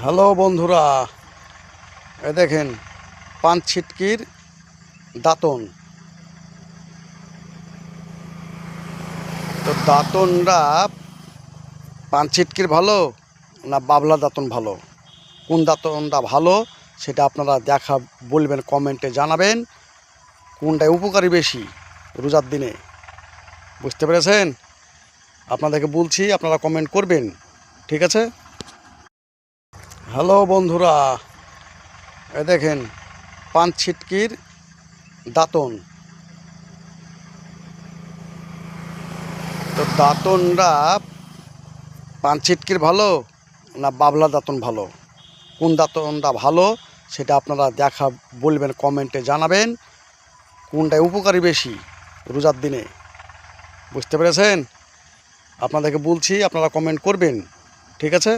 Hello বন্ধুরা, এ দেখেন পান ছিটকির দাঁতন। তো দাঁতনটা পান ছিটকির ভালো না বাবলা দাঁতন ভালো, কোন দাঁতনটা ভালো সেটা আপনারা বলবেন, কমেন্টে জানাবেন। কোনটায় উপকারী বেশি রোজার দিনে, বুঝতে পেরেছেন? আপনাদেরকে বলছি, আপনারা কমেন্ট করবেন, ঠিক আছে? হ্যালো বন্ধুরা, এ দেখেন পান ছিটকির দাঁতন। তো দাঁতনটা পান ছিটকির ভালো না বাবলা দাঁতন ভালো, কোন দাঁতনটা ভালো সেটা আপনারা বলবেন, কমেন্টে জানাবেন। কোনটায় উপকারী বেশি রোজার দিনে, বুঝতে পেরেছেন? আপনাদেরকে বলছি, আপনারা কমেন্ট করবেন, ঠিক আছে?